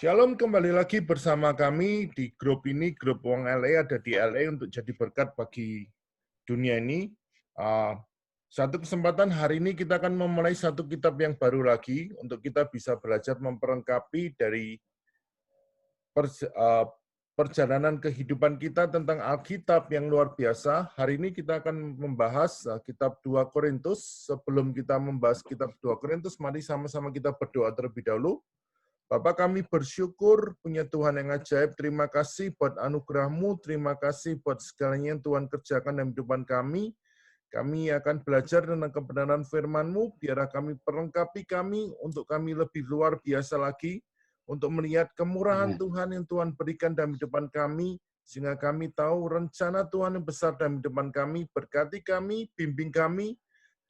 Shalom, kembali lagi bersama kami di grup ini, grup Wong LA, ada di LA untuk jadi berkat bagi dunia ini. Satu kesempatan hari ini kita akan memulai satu kitab yang baru lagi untuk kita bisa belajar memperlengkapi dari perjalanan kehidupan kita tentang Alkitab yang luar biasa. Hari ini kita akan membahas kitab 2 Korintus. Sebelum kita membahas kitab 2 Korintus, mari sama-sama kita berdoa terlebih dahulu. Bapak, kami bersyukur punya Tuhan yang ajaib. Terima kasih buat anugerah-Mu, terima kasih buat segalanya yang Tuhan kerjakan dalam kehidupan kami. Kami akan belajar tentang kebenaran firman-Mu, biarlah kami perlengkapi kami untuk kami lebih luar biasa lagi, untuk melihat kemurahan Tuhan yang Tuhan berikan dalam kehidupan kami, sehingga kami tahu rencana Tuhan yang besar dalam kehidupan kami. Berkati kami, bimbing kami,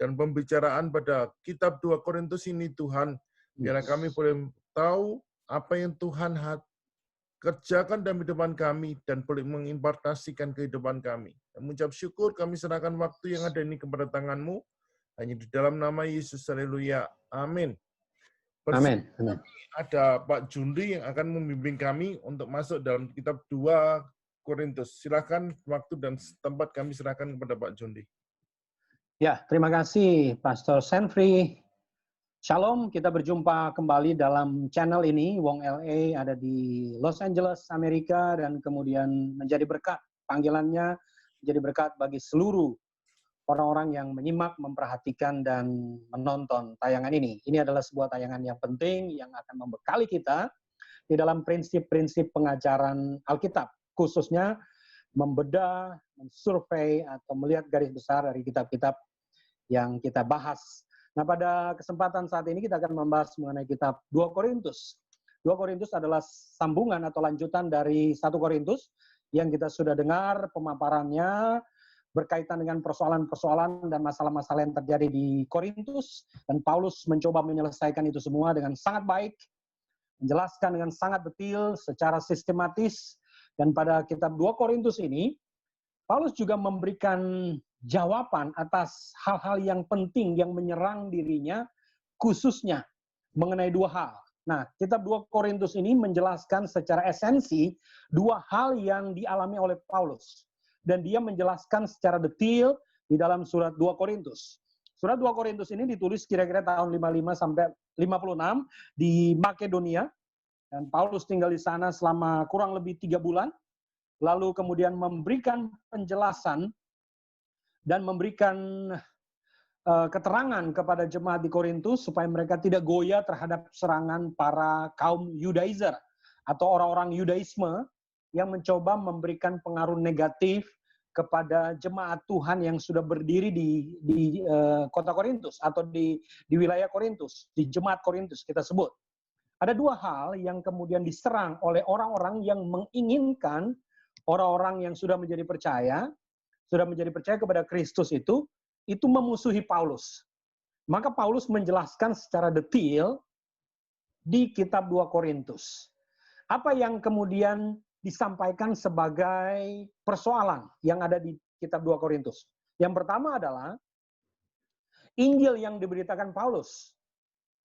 dan pembicaraan pada kitab 2 Korintus ini Tuhan, biarlah kami boleh tahu apa yang Tuhan kerjakan dalam kehidupan kami dan boleh mengimpartasikan kehidupan kami. Dan mengucap syukur kami serahkan waktu yang ada ini kepada tangan-Mu. Hanya di dalam nama Yesus, haleluya. Amin. Amin. Ada Pak Jundi yang akan membimbing kami untuk masuk dalam kitab 2 Korintus. Silakan, waktu dan tempat kami serahkan kepada Pak Jundi. Ya, terima kasih Pastor Sanfri. Shalom, kita berjumpa kembali dalam channel ini. Wong LA ada di Los Angeles, Amerika, dan kemudian menjadi berkat. Panggilannya menjadi berkat bagi seluruh orang-orang yang menyimak, memperhatikan, dan menonton tayangan ini. Ini adalah sebuah tayangan yang penting yang akan membekali kita di dalam prinsip-prinsip pengajaran Alkitab, khususnya membedah, mensurvei, atau melihat garis besar dari kitab-kitab yang kita bahas. Nah, pada kesempatan saat ini kita akan membahas mengenai kitab 2 Korintus. 2 Korintus adalah sambungan atau lanjutan dari 1 Korintus yang kita sudah dengar pemaparannya berkaitan dengan persoalan-persoalan dan masalah-masalah yang terjadi di Korintus. Dan Paulus mencoba menyelesaikan itu semua dengan sangat baik, menjelaskan dengan sangat detail, secara sistematis. Dan pada kitab 2 Korintus ini, Paulus juga memberikan jawaban atas hal-hal yang penting yang menyerang dirinya, khususnya mengenai dua hal. Nah, kitab 2 Korintus ini menjelaskan secara esensi dua hal yang dialami oleh Paulus. Dan dia menjelaskan secara detail di dalam surat 2 Korintus. Surat 2 Korintus ini ditulis kira-kira tahun 55 sampai 56 di Makedonia. Dan Paulus tinggal di sana selama kurang lebih 3 bulan. Lalu kemudian memberikan penjelasan dan memberikan keterangan kepada jemaat di Korintus supaya mereka tidak goyah terhadap serangan para kaum Yudaizer atau orang-orang Yudaisme yang mencoba memberikan pengaruh negatif kepada jemaat Tuhan yang sudah berdiri di kota Korintus atau di wilayah Korintus, di jemaat Korintus kita sebut. Ada dua hal yang kemudian diserang oleh orang-orang yang menginginkan orang-orang yang sudah menjadi percaya kepada Kristus itu memusuhi Paulus. Maka Paulus menjelaskan secara detail di kitab 2 Korintus. Apa yang kemudian disampaikan sebagai persoalan yang ada di kitab 2 Korintus. Yang pertama adalah Injil yang diberitakan Paulus.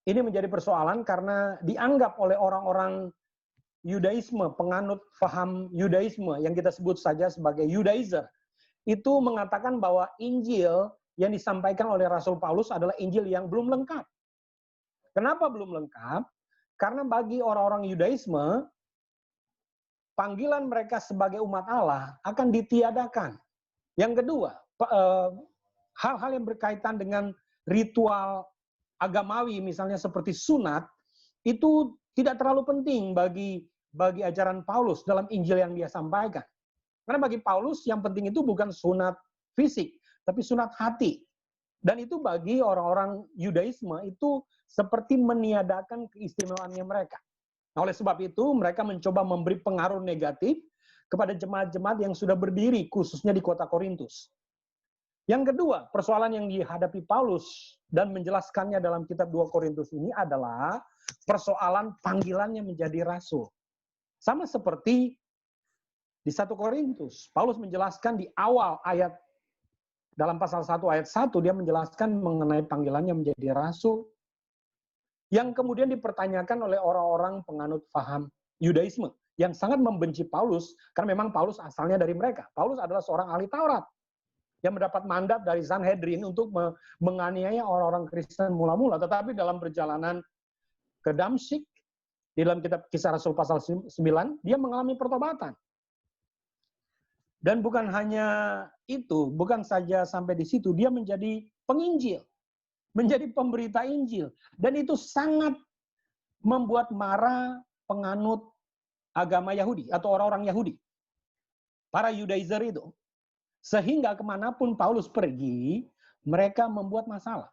Ini menjadi persoalan karena dianggap oleh orang-orang Yudaisme, penganut faham Yudaisme yang kita sebut saja sebagai Judaizer, itu mengatakan bahwa Injil yang disampaikan oleh Rasul Paulus adalah Injil yang belum lengkap. Kenapa belum lengkap? Karena bagi orang-orang Yudaisme, panggilan mereka sebagai umat Allah akan ditiadakan. Yang kedua, hal-hal yang berkaitan dengan ritual agamawi, misalnya seperti sunat, itu tidak terlalu penting bagi ajaran Paulus dalam Injil yang dia sampaikan. Karena bagi Paulus yang penting itu bukan sunat fisik, tapi sunat hati. Dan itu bagi orang-orang Yudaisme itu seperti meniadakan keistimewaannya mereka. Nah, oleh sebab itu mereka mencoba memberi pengaruh negatif kepada jemaat-jemaat yang sudah berdiri, khususnya di kota Korintus. Yang kedua, persoalan yang dihadapi Paulus dan menjelaskannya dalam kitab 2 Korintus ini adalah persoalan panggilannya menjadi rasul. Sama seperti di 1 Korintus, Paulus menjelaskan di awal ayat, dalam pasal 1 ayat 1, dia menjelaskan mengenai panggilannya menjadi rasul, yang kemudian dipertanyakan oleh orang-orang penganut faham Yudaisme yang sangat membenci Paulus karena memang Paulus asalnya dari mereka. Paulus adalah seorang ahli Taurat yang mendapat mandat dari Sanhedrin untuk menganiaya orang-orang Kristen mula-mula, tetapi dalam perjalanan ke Damsyik, di dalam kitab Kisah Rasul pasal 9, dia mengalami pertobatan. Dan bukan hanya itu, bukan saja sampai di situ, dia menjadi penginjil, menjadi pemberita Injil. Dan itu sangat membuat marah penganut agama Yahudi atau orang-orang Yahudi. Para Judaizer itu. Sehingga kemanapun Paulus pergi, mereka membuat masalah.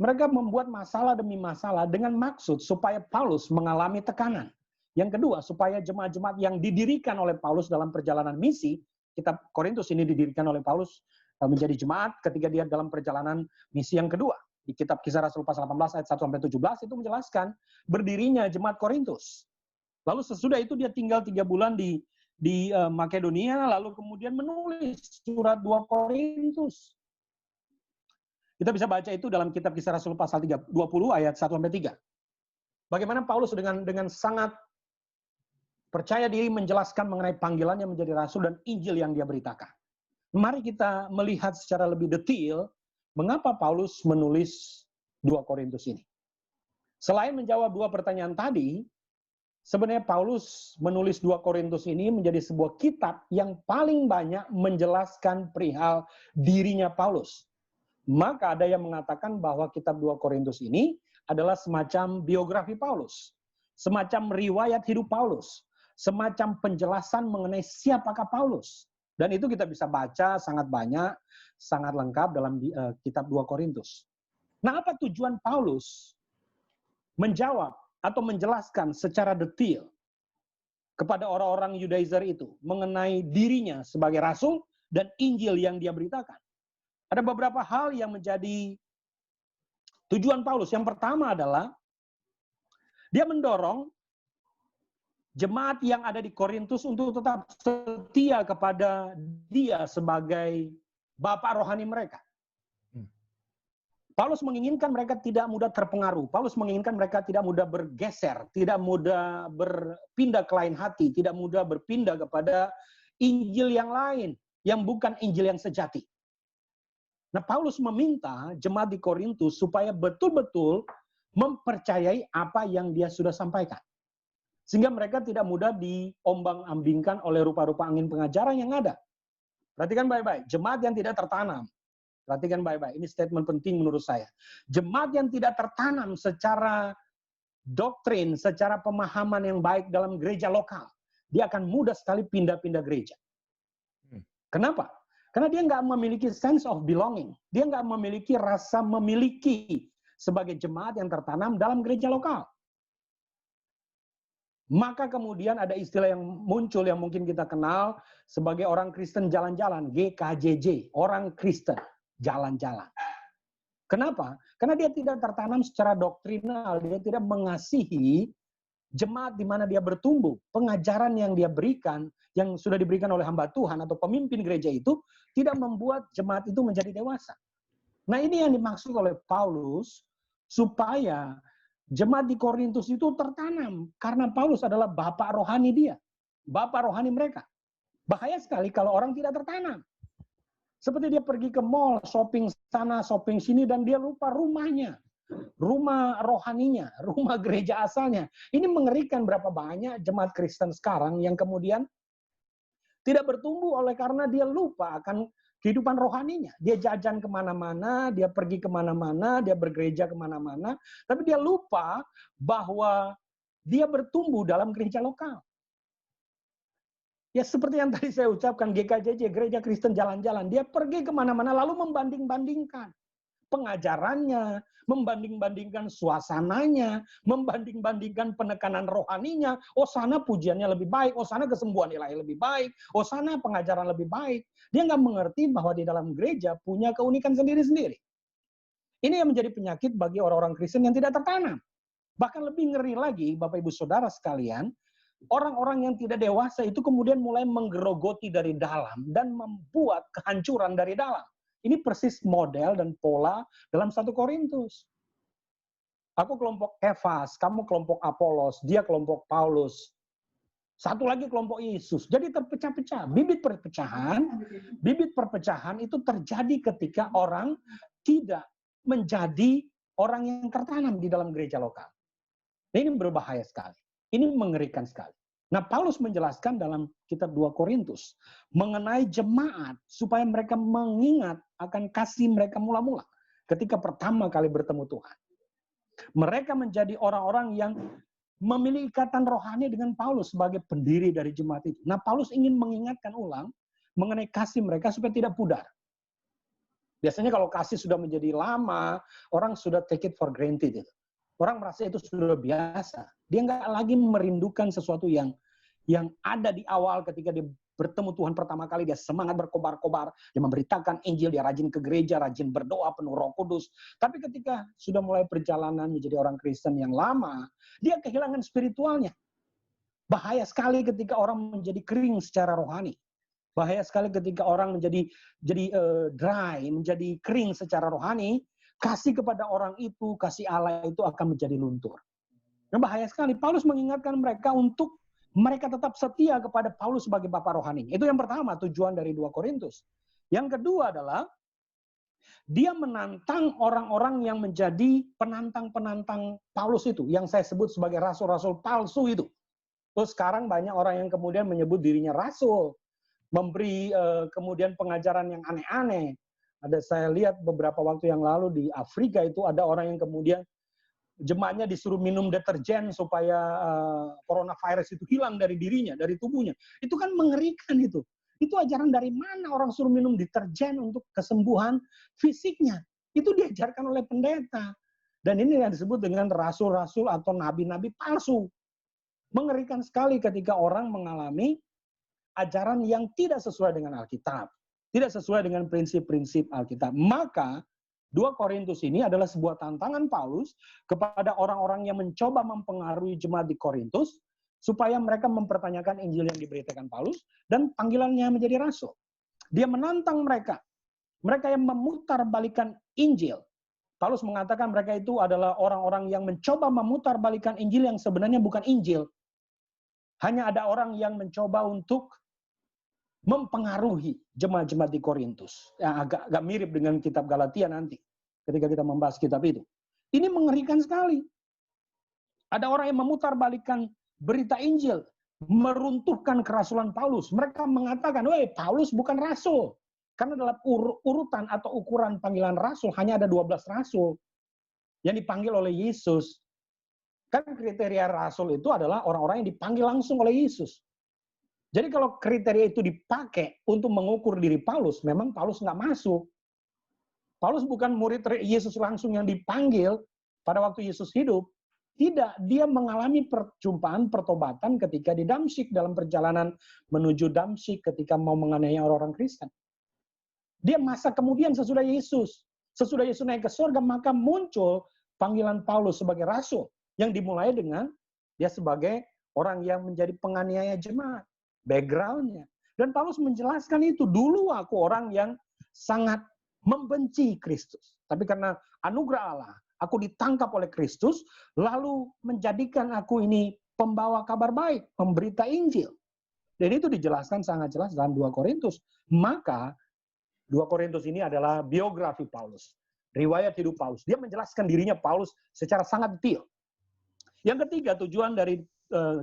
Mereka membuat masalah demi masalah dengan maksud supaya Paulus mengalami tekanan. Yang kedua, supaya jemaat-jemaat yang didirikan oleh Paulus dalam perjalanan misi, kitab Korintus ini didirikan oleh Paulus menjadi jemaat ketika dia dalam perjalanan misi yang kedua. Di kitab Kisah Rasul pasal 18 ayat 1-17 itu menjelaskan berdirinya jemaat Korintus. Lalu sesudah itu dia tinggal 3 bulan di Makedonia, lalu kemudian menulis surat 2 Korintus. Kita bisa baca itu dalam kitab Kisah Rasul pasal 20 ayat 1-3. Bagaimana Paulus dengan sangat percaya diri menjelaskan mengenai panggilannya menjadi rasul dan Injil yang dia beritakan. Mari kita melihat secara lebih detail mengapa Paulus menulis 2 Korintus ini. Selain menjawab 2 pertanyaan tadi, sebenarnya Paulus menulis 2 Korintus ini menjadi sebuah kitab yang paling banyak menjelaskan perihal dirinya Paulus. Maka ada yang mengatakan bahwa kitab 2 Korintus ini adalah semacam biografi Paulus, semacam riwayat hidup Paulus, semacam penjelasan mengenai siapakah Paulus. Dan itu kita bisa baca sangat banyak, sangat lengkap dalam kitab 2 Korintus. Nah, apa tujuan Paulus menjawab atau menjelaskan secara detail kepada orang-orang Judaizer itu mengenai dirinya sebagai rasul dan Injil yang dia beritakan? Ada beberapa hal yang menjadi tujuan Paulus. Yang pertama adalah dia mendorong jemaat yang ada di Korintus untuk tetap setia kepada dia sebagai bapak rohani mereka. Paulus menginginkan mereka tidak mudah terpengaruh. Paulus menginginkan mereka tidak mudah bergeser, tidak mudah berpindah ke lain hati, tidak mudah berpindah kepada Injil yang lain, yang bukan Injil yang sejati. Nah, Paulus meminta jemaat di Korintus supaya betul-betul mempercayai apa yang dia sudah sampaikan. Sehingga mereka tidak mudah diombang-ambingkan oleh rupa-rupa angin pengajaran yang ada. Perhatikan baik-baik, jemaat yang tidak tertanam. Perhatikan baik-baik, ini statement penting menurut saya. Jemaat yang tidak tertanam secara doktrin, secara pemahaman yang baik dalam gereja lokal, dia akan mudah sekali pindah-pindah gereja. Kenapa? Karena dia nggak memiliki sense of belonging. Dia nggak memiliki rasa memiliki sebagai jemaat yang tertanam dalam gereja lokal. Maka kemudian ada istilah yang muncul yang mungkin kita kenal sebagai orang Kristen jalan-jalan, GKJJ, orang Kristen jalan-jalan. Kenapa? Karena dia tidak tertanam secara doktrinal, dia tidak mengasihi jemaat di mana dia bertumbuh. Pengajaran yang dia berikan, yang sudah diberikan oleh hamba Tuhan atau pemimpin gereja itu, tidak membuat jemaat itu menjadi dewasa. Nah, ini yang dimaksud oleh Paulus, supaya jemaat di Korintus itu tertanam. Karena Paulus adalah bapak rohani dia. Bapak rohani mereka. Bahaya sekali kalau orang tidak tertanam. Seperti dia pergi ke mall, shopping sana, shopping sini, dan dia lupa rumahnya. Rumah rohaninya, rumah gereja asalnya. Ini mengerikan berapa banyak jemaat Kristen sekarang yang kemudian tidak bertumbuh oleh karena dia lupa akan kehidupan rohaninya. Dia jajan kemana-mana, dia pergi kemana-mana, dia bergereja kemana-mana, tapi dia lupa bahwa dia bertumbuh dalam gereja lokal. Ya seperti yang tadi saya ucapkan, GKJJ, Gereja Kristen Jalan-Jalan. Dia pergi kemana-mana lalu membanding-bandingkan pengajarannya, membanding-bandingkan suasananya, membanding-bandingkan penekanan rohaninya. Oh sana pujiannya lebih baik, oh sana kesembuhan ilahi lebih baik, oh sana pengajaran lebih baik. Dia nggak mengerti bahwa di dalam gereja punya keunikan sendiri-sendiri. Ini yang menjadi penyakit bagi orang-orang Kristen yang tidak tertanam. Bahkan lebih ngeri lagi, Bapak Ibu Saudara sekalian, orang-orang yang tidak dewasa itu kemudian mulai menggerogoti dari dalam dan membuat kehancuran dari dalam. Ini persis model dan pola dalam 1 Korintus. Aku kelompok Kefas, kamu kelompok Apolos, dia kelompok Paulus. Satu lagi kelompok Yesus. Jadi terpecah-pecah. Bibit perpecahan itu terjadi ketika orang tidak menjadi orang yang tertanam di dalam gereja lokal. Ini berbahaya sekali. Ini mengerikan sekali. Nah, Paulus menjelaskan dalam kitab 2 Korintus mengenai jemaat supaya mereka mengingat akan kasih mereka mula-mula ketika pertama kali bertemu Tuhan. Mereka menjadi orang-orang yang memiliki ikatan rohani dengan Paulus sebagai pendiri dari jemaat itu. Nah, Paulus ingin mengingatkan ulang mengenai kasih mereka supaya tidak pudar. Biasanya kalau kasih sudah menjadi lama, orang sudah take it for granted. Orang merasa itu sudah biasa. Dia nggak lagi merindukan sesuatu yang ada di awal ketika dia bertemu Tuhan pertama kali, dia semangat berkobar-kobar, dia memberitakan Injil, dia rajin ke gereja, rajin berdoa, penuh Roh Kudus. Tapi ketika sudah mulai perjalanan menjadi orang Kristen yang lama, dia kehilangan spiritualnya. Bahaya sekali ketika orang menjadi kering secara rohani. Bahaya sekali ketika orang menjadi dry, menjadi kering secara rohani. Kasih kepada orang itu, kasih Allah itu akan menjadi luntur. Nah, bahaya sekali. Paulus mengingatkan mereka untuk mereka tetap setia kepada Paulus sebagai Bapa rohani. Itu yang pertama, tujuan dari 2 Korintus. Yang kedua adalah dia menantang orang-orang yang menjadi penantang-penantang Paulus itu, yang saya sebut sebagai rasul-rasul palsu itu. Terus sekarang banyak orang yang kemudian menyebut dirinya rasul, memberi kemudian pengajaran yang aneh-aneh. Saya lihat beberapa waktu yang lalu di Afrika itu ada orang yang kemudian jemaatnya disuruh minum deterjen supaya coronavirus itu hilang dari dirinya, dari tubuhnya. Itu kan mengerikan itu. Itu ajaran dari mana orang suruh minum deterjen untuk kesembuhan fisiknya? Itu diajarkan oleh pendeta. Dan ini yang disebut dengan rasul-rasul atau nabi-nabi palsu. Mengerikan sekali ketika orang mengalami ajaran yang tidak sesuai dengan Alkitab. Tidak sesuai dengan prinsip-prinsip Alkitab. Maka 2 Korintus ini adalah sebuah tantangan Paulus kepada orang-orang yang mencoba mempengaruhi jemaat di Korintus supaya mereka mempertanyakan Injil yang diberitakan Paulus dan panggilannya menjadi rasul. Dia menantang mereka. Mereka yang memutarbalikkan Injil. Paulus mengatakan mereka itu adalah orang-orang yang mencoba memutarbalikkan Injil yang sebenarnya bukan Injil. Hanya ada orang yang mencoba untuk mempengaruhi jemaat-jemaat di Korintus. Yang agak mirip dengan kitab Galatia nanti, ketika kita membahas kitab itu. Ini mengerikan sekali. Ada orang yang memutarbalikkan berita Injil, meruntuhkan kerasulan Paulus. Mereka mengatakan, Paulus bukan rasul. Karena dalam urutan atau ukuran panggilan rasul, hanya ada 12 rasul yang dipanggil oleh Yesus. Kan kriteria rasul itu adalah orang-orang yang dipanggil langsung oleh Yesus. Jadi kalau kriteria itu dipakai untuk mengukur diri Paulus, memang Paulus nggak masuk. Paulus bukan murid Yesus langsung yang dipanggil pada waktu Yesus hidup. Tidak, dia mengalami perjumpaan pertobatan ketika di Damsyik dalam perjalanan menuju Damsyik ketika mau menganiaya orang-orang Kristen. Dia masa kemudian sesudah Yesus. Sesudah Yesus naik ke surga, maka muncul panggilan Paulus sebagai rasul. Yang dimulai dengan dia sebagai orang yang menjadi penganiaya jemaat. Background-nya. Dan Paulus menjelaskan itu, dulu aku orang yang sangat membenci Kristus. Tapi karena anugerah Allah, aku ditangkap oleh Kristus, lalu menjadikan aku ini pembawa kabar baik, pemberita Injil. Dan itu dijelaskan sangat jelas dalam 2 Korintus. Maka 2 Korintus ini adalah biografi Paulus. Riwayat hidup Paulus. Dia menjelaskan dirinya Paulus secara sangat detail. Yang ketiga, tujuan dari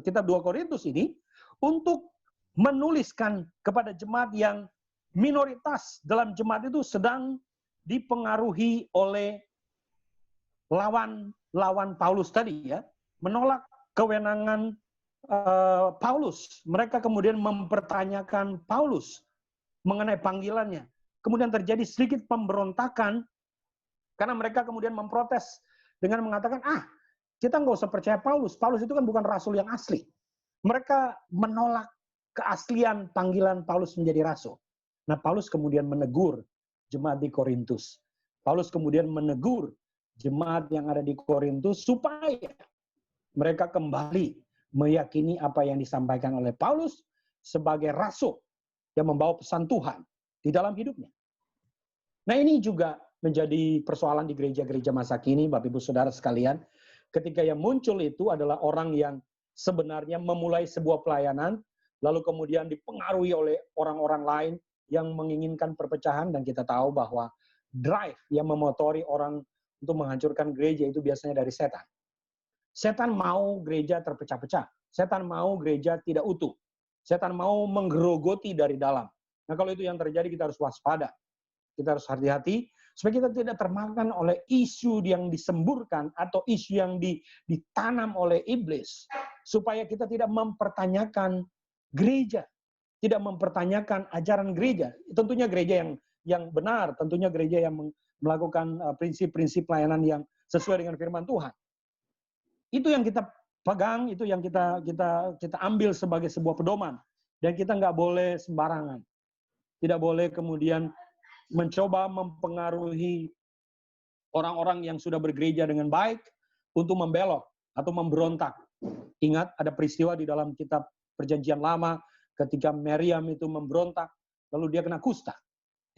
kitab 2 Korintus ini untuk menuliskan kepada jemaat yang minoritas dalam jemaat itu sedang dipengaruhi oleh lawan Paulus tadi ya, menolak kewenangan Paulus. Mereka kemudian mempertanyakan Paulus mengenai panggilannya. Kemudian terjadi sedikit pemberontakan karena mereka kemudian memprotes dengan mengatakan, kita nggak usah percaya Paulus. Paulus itu kan bukan rasul yang asli. Mereka menolak keaslian panggilan Paulus menjadi rasul. Nah, Paulus kemudian menegur jemaat di Korintus. Paulus kemudian menegur jemaat yang ada di Korintus supaya mereka kembali meyakini apa yang disampaikan oleh Paulus sebagai rasul yang membawa pesan Tuhan di dalam hidupnya. Nah, ini juga menjadi persoalan di gereja-gereja masa kini, Bapak Ibu Saudara sekalian, ketika yang muncul itu adalah orang yang sebenarnya memulai sebuah pelayanan, lalu kemudian dipengaruhi oleh orang-orang lain yang menginginkan perpecahan, dan kita tahu bahwa drive yang memotori orang untuk menghancurkan gereja itu biasanya dari setan. Setan mau gereja terpecah-pecah. Setan mau gereja tidak utuh. Setan mau menggerogoti dari dalam. Nah, kalau itu yang terjadi, kita harus waspada. Kita harus hati-hati supaya kita tidak termakan oleh isu yang disemburkan atau isu yang ditanam oleh iblis. Supaya kita tidak mempertanyakan gereja, tidak mempertanyakan ajaran gereja. Tentunya gereja yang benar, tentunya gereja yang melakukan prinsip-prinsip pelayanan yang sesuai dengan firman Tuhan. Itu yang kita pegang, itu yang kita ambil sebagai sebuah pedoman. Dan kita nggak boleh sembarangan. Tidak boleh kemudian mencoba mempengaruhi orang-orang yang sudah bergereja dengan baik untuk membelok atau memberontak. Ingat, ada peristiwa di dalam kitab Perjanjian Lama ketika Miriam itu memberontak, lalu dia kena kusta.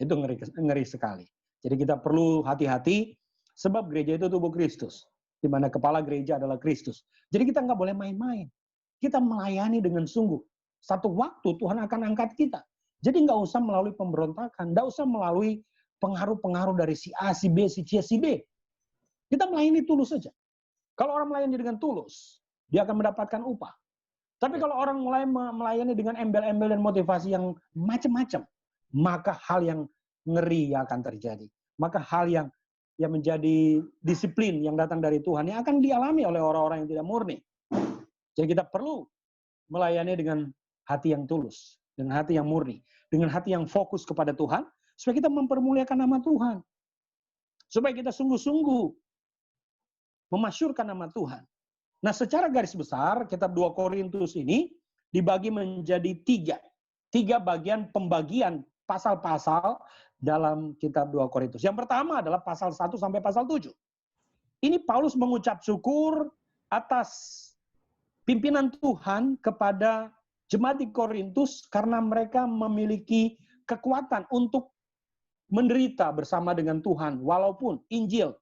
Itu ngeri sekali. Jadi kita perlu hati-hati, sebab gereja itu tubuh Kristus, di mana kepala gereja adalah Kristus. Jadi kita nggak boleh main-main. Kita melayani dengan sungguh. Satu waktu Tuhan akan angkat kita. Jadi nggak usah melalui pemberontakan, nggak usah melalui pengaruh-pengaruh dari si A, si B, si C, si D. Kita melayani tulus saja. Kalau orang melayani dengan tulus, dia akan mendapatkan upah. Tapi kalau orang mulai melayani dengan embel-embel dan motivasi yang macam-macam, maka hal yang ngeri akan terjadi. Maka hal yang menjadi disiplin yang datang dari Tuhan yang akan dialami oleh orang-orang yang tidak murni. Jadi kita perlu melayani dengan hati yang tulus, dengan hati yang murni, dengan hati yang fokus kepada Tuhan, supaya kita mempermuliakan nama Tuhan. Supaya kita sungguh-sungguh memasyurkan nama Tuhan. Nah, secara garis besar, kitab 2 Korintus ini dibagi menjadi tiga bagian pembagian pasal-pasal dalam kitab 2 Korintus. Yang pertama adalah pasal 1 sampai pasal 7. Ini Paulus mengucap syukur atas pimpinan Tuhan kepada jemaat di Korintus karena mereka memiliki kekuatan untuk menderita bersama dengan Tuhan, walaupun Injil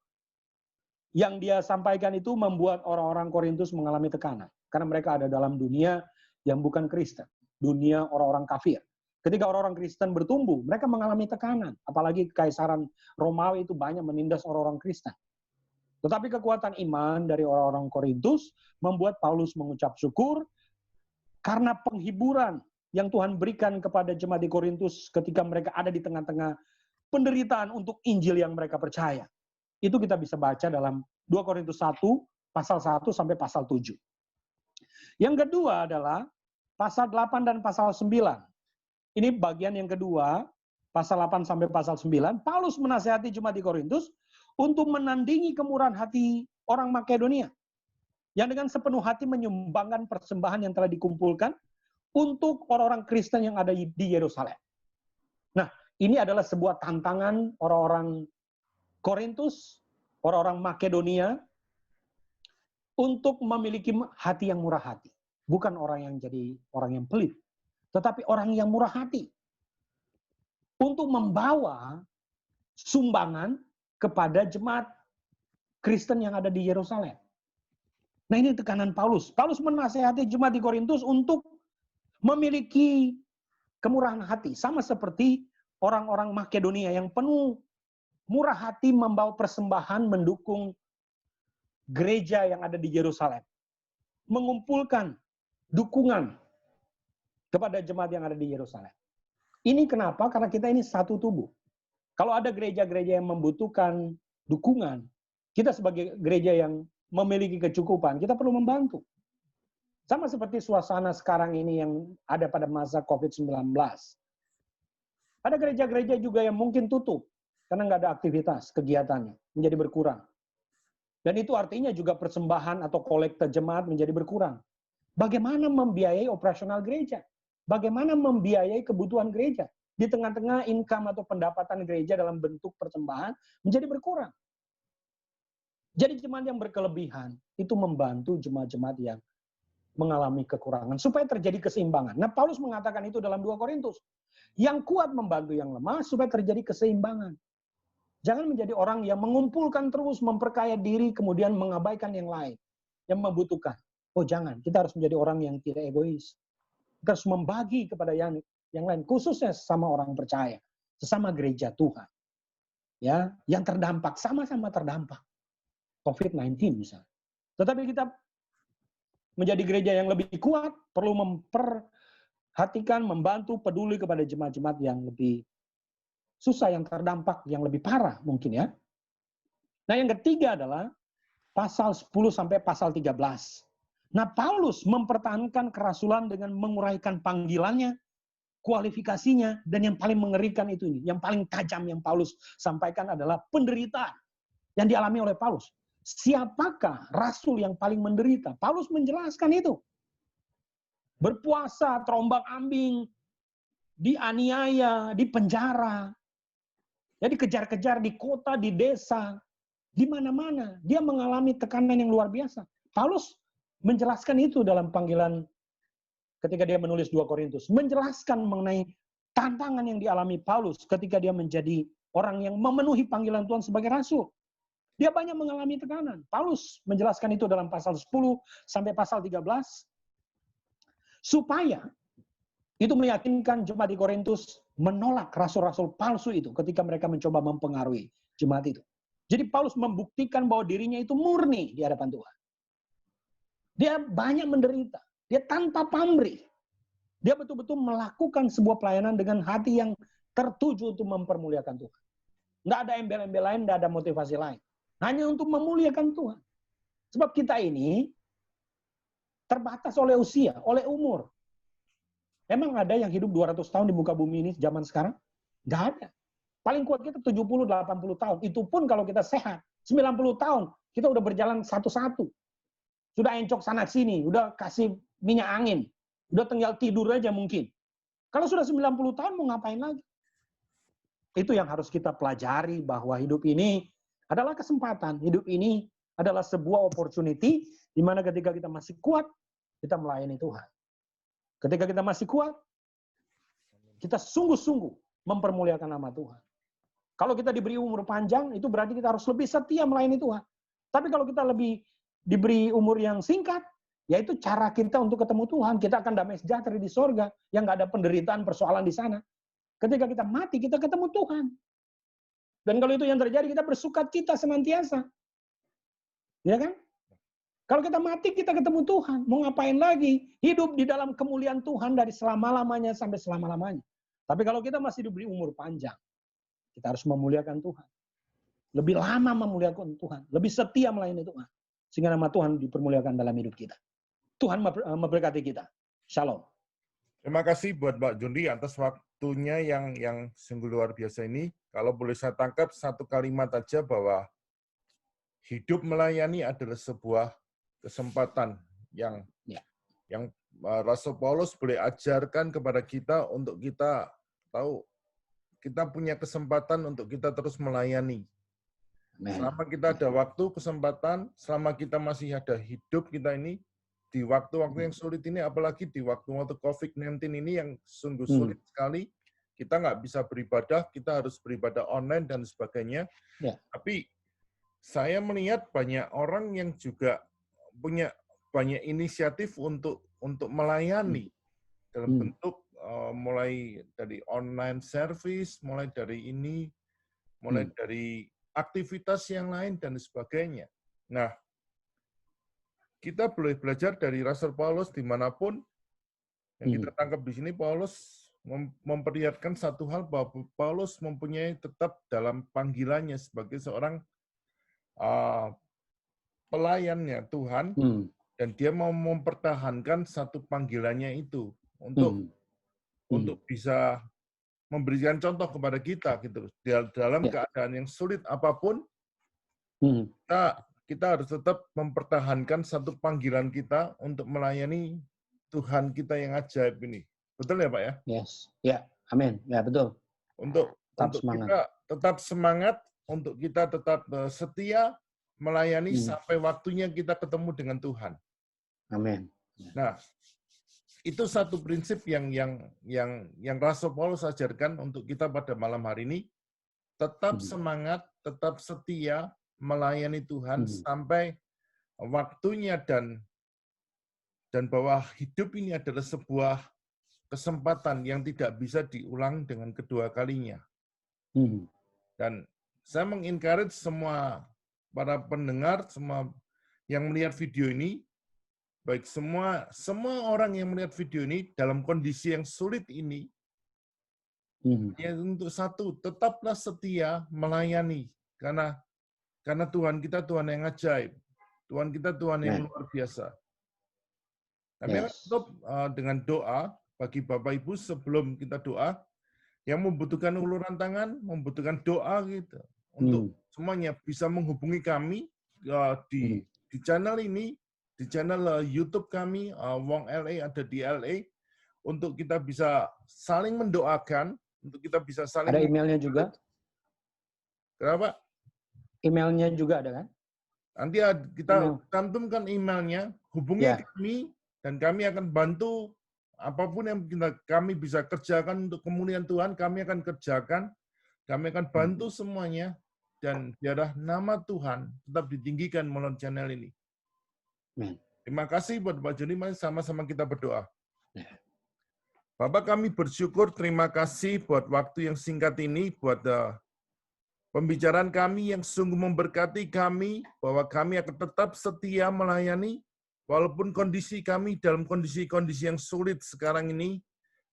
yang dia sampaikan itu membuat orang-orang Korintus mengalami tekanan. Karena mereka ada dalam dunia yang bukan Kristen. Dunia orang-orang kafir. Ketika orang-orang Kristen bertumbuh, mereka mengalami tekanan. Apalagi Kekaisaran Romawi itu banyak menindas orang-orang Kristen. Tetapi kekuatan iman dari orang-orang Korintus membuat Paulus mengucap syukur karena penghiburan yang Tuhan berikan kepada jemaat di Korintus ketika mereka ada di tengah-tengah penderitaan untuk Injil yang mereka percaya. Itu kita bisa baca dalam 2 Korintus 1, pasal 1 sampai pasal 7. Yang kedua adalah pasal 8 dan pasal 9. Ini bagian yang kedua, pasal 8 sampai pasal 9. Paulus menasihati jemaat di Korintus untuk menandingi kemurahan hati orang Makedonia, yang dengan sepenuh hati menyumbangkan persembahan yang telah dikumpulkan untuk orang-orang Kristen yang ada di Yerusalem. Nah, ini adalah sebuah tantangan orang-orang Korintus, orang-orang Makedonia, untuk memiliki hati yang murah hati. Bukan orang yang jadi orang yang pelit, tetapi orang yang murah hati. Untuk membawa sumbangan kepada jemaat Kristen yang ada di Yerusalem. Nah, ini tekanan Paulus. Paulus menasihati jemaat di Korintus untuk memiliki kemurahan hati. Sama seperti orang-orang Makedonia yang penuh murah hati membawa persembahan mendukung gereja yang ada di Yerusalem. Mengumpulkan dukungan kepada jemaat yang ada di Yerusalem. Ini kenapa? Karena kita ini satu tubuh. Kalau ada gereja-gereja yang membutuhkan dukungan, kita sebagai gereja yang memiliki kecukupan, kita perlu membantu. Sama seperti suasana sekarang ini yang ada pada masa COVID-19. Ada gereja-gereja juga yang mungkin tutup, karena nggak ada aktivitas, kegiatannya, menjadi berkurang. Dan itu artinya juga persembahan atau kolekte jemaat menjadi berkurang. Bagaimana membiayai operasional gereja? Bagaimana membiayai kebutuhan gereja? Di tengah-tengah income atau pendapatan gereja dalam bentuk persembahan menjadi berkurang. Jadi jemaat yang berkelebihan itu membantu jemaat-jemaat yang mengalami kekurangan supaya terjadi keseimbangan. Nah, Paulus mengatakan itu dalam 2 Korintus. Yang kuat membantu yang lemah supaya terjadi keseimbangan. Jangan menjadi orang yang mengumpulkan terus, memperkaya diri, kemudian mengabaikan yang lain, yang membutuhkan. Oh jangan, kita harus menjadi orang yang tidak egois. Kita harus membagi kepada yang lain, khususnya sesama orang percaya, sesama gereja Tuhan. Ya, yang terdampak, sama-sama terdampak. COVID-19 misalnya. Tetapi kita menjadi gereja yang lebih kuat, perlu memperhatikan, membantu, peduli kepada jemaat-jemaat yang lebih susah, yang terdampak, yang lebih parah mungkin ya. Nah yang ketiga adalah pasal 10 sampai pasal 13. Nah Paulus mempertahankan kerasulan dengan menguraikan panggilannya, kualifikasinya, dan yang paling mengerikan itu ini, yang paling tajam yang Paulus sampaikan ambang penderitaan yang dialami oleh Paulus. Siapakah rasul yang paling menderita? Paulus menjelaskan itu. Berpuasa, terombang-ambing, dianiaya, dipenjara, ya dikejar-kejar di kota, di desa, di mana-mana. Dia mengalami tekanan yang luar biasa. Paulus menjelaskan itu dalam panggilan ketika dia menulis 2 Korintus. Menjelaskan mengenai tantangan yang dialami Paulus ketika dia menjadi orang yang memenuhi panggilan Tuhan sebagai rasul. Dia banyak mengalami tekanan. Paulus menjelaskan itu dalam pasal 10 sampai pasal 13. Supaya itu meyakinkan jemaat di Korintus menolak rasul-rasul palsu itu ketika mereka mencoba mempengaruhi jemaat itu. Jadi Paulus membuktikan bahwa dirinya itu murni di hadapan Tuhan. Dia banyak menderita. Dia tanpa pamrih. Dia betul-betul melakukan sebuah pelayanan dengan hati yang tertuju untuk mempermuliakan Tuhan. Nggak ada embel-embel lain, nggak ada motivasi lain. Hanya untuk memuliakan Tuhan. Sebab kita ini terbatas oleh usia, oleh umur. Emang ada yang hidup 200 tahun di muka bumi ini zaman sekarang? Nggak ada. Paling kuat kita 70-80 tahun. Itu pun kalau kita sehat. 90 tahun, kita udah berjalan satu-satu. Sudah encok sana-sini, udah kasih minyak angin. Udah tinggal tidur aja mungkin. Kalau sudah 90 tahun mau ngapain lagi? Itu yang harus kita pelajari, bahwa hidup ini adalah kesempatan. Hidup ini adalah sebuah opportunity di mana ketika kita masih kuat, kita melayani Tuhan. Ketika kita masih kuat, kita sungguh-sungguh mempermuliakan nama Tuhan. Kalau kita diberi umur panjang, itu berarti kita harus lebih setia melayani Tuhan. Tapi kalau kita lebih diberi umur yang singkat, yaitu cara kita untuk ketemu Tuhan. Kita akan damai sejahtera di sorga, yang nggak ada penderitaan, persoalan di sana. Ketika kita mati, kita ketemu Tuhan. Dan kalau itu yang terjadi, kita bersukacita senantiasa. Ya kan? Kalau kita mati, kita ketemu Tuhan. Mau ngapain lagi? Hidup di dalam kemuliaan Tuhan dari selama-lamanya sampai selama-lamanya. Tapi kalau kita masih diberi umur panjang, kita harus memuliakan Tuhan. Lebih lama memuliakan Tuhan. Lebih setia melayani Tuhan. Sehingga nama Tuhan dipermuliakan dalam hidup kita. Tuhan memberkati kita. Shalom. Terima kasih buat Mbak Jundi atas waktunya yang sungguh luar biasa ini. Kalau boleh saya tangkap satu kalimat aja, bahwa hidup melayani adalah sebuah kesempatan yang Rasul Paulus boleh ajarkan kepada kita untuk kita tahu kita punya kesempatan untuk kita terus melayani. Selama kita ada waktu, kesempatan, selama kita masih ada hidup kita ini, di waktu-waktu yang sulit ini, apalagi di waktu-waktu COVID-19 ini yang sungguh sulit sekali, kita nggak bisa beribadah, kita harus beribadah online dan sebagainya. Ya. Tapi saya melihat banyak orang yang juga punya banyak inisiatif untuk melayani dalam bentuk mulai dari online service, mulai dari ini, mulai dari aktivitas yang lain dan sebagainya. Nah, kita boleh belajar dari Rasul Paulus dimanapun. Yang kita tangkap di sini, Paulus memperlihatkan satu hal, bahwa Paulus mempunyai tetap dalam panggilannya sebagai seorang pelayannya Tuhan, dan dia mau mempertahankan satu panggilannya itu untuk bisa memberikan contoh kepada kita gitu. Dalam keadaan yang sulit apapun, kita harus tetap mempertahankan satu panggilan kita untuk melayani Tuhan kita yang ajaib ini. Betul ya Pak ya? Yes. Ya, amin. Ya, betul. Untuk kita tetap semangat, untuk kita tetap setia melayani sampai waktunya kita ketemu dengan Tuhan. Amin. Nah, itu satu prinsip yang Rasul Paulus ajarkan untuk kita pada malam hari ini. Tetap semangat, tetap setia melayani Tuhan sampai waktunya dan dan bahwa hidup ini adalah sebuah kesempatan yang tidak bisa diulang dengan kedua kalinya. Dan saya mengencourage semua para pendengar, semua yang melihat video ini, baik semua orang yang melihat video ini dalam kondisi yang sulit ini, ya untuk satu, tetaplah setia melayani, karena Tuhan kita Tuhan yang ajaib, Tuhan kita Tuhan yang luar biasa. Kami akan tutup dengan doa bagi Bapak Ibu sebelum kita doa, yang membutuhkan uluran tangan, membutuhkan doa gitu, untuk semuanya bisa menghubungi kami di channel ini, di channel YouTube kami, Wong LA ada di LA, untuk kita bisa saling mendoakan, untuk kita bisa saling. Ada emailnya juga? Kenapa? Emailnya juga ada kan? Nanti kita cantumkan emailnya, hubungi kami, dan kami akan bantu apapun yang kami bisa kerjakan untuk kemuliaan Tuhan, kami akan kerjakan, kami akan bantu semuanya, dan biarlah nama Tuhan tetap ditinggikan melalui channel ini. Terima kasih buat Pak Joni, mari sama-sama kita berdoa. Bapak, kami bersyukur, terima kasih buat waktu yang singkat ini, buat pembicaraan kami yang sungguh memberkati kami, bahwa kami akan tetap setia melayani, walaupun kondisi kami dalam kondisi-kondisi yang sulit sekarang ini,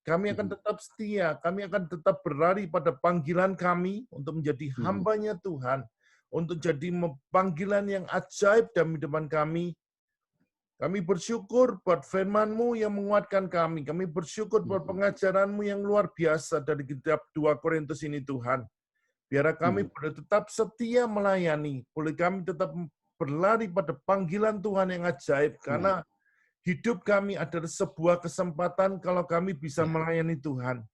kami akan tetap setia, kami akan tetap berlari pada panggilan kami untuk menjadi hambanya Tuhan, untuk jadi panggilan yang ajaib dalam kehidupan kami. Kami bersyukur buat firman-Mu yang menguatkan kami. Kami bersyukur buat pengajaran-Mu yang luar biasa dari kitab 2 Korintus ini, Tuhan. Biar kami boleh tetap setia melayani, boleh kami tetap berlari pada panggilan Tuhan yang ajaib, karena hidup kami adalah sebuah kesempatan kalau kami bisa melayani Tuhan.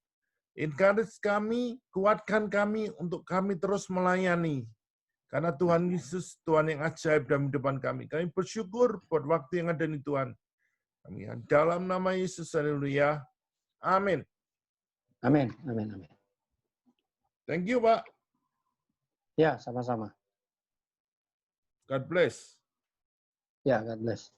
Encourage kami, kuatkan kami untuk kami terus melayani. Karena Tuhan Yesus, Tuhan yang ajaib dalam kehidupan kami. Kami bersyukur buat waktu yang ada di Tuhan. Kami dalam nama Yesus, haleluya. Amin. Amin, amin, amin. Thank you, Pak. Ya, sama-sama. God bless. Ya, God bless.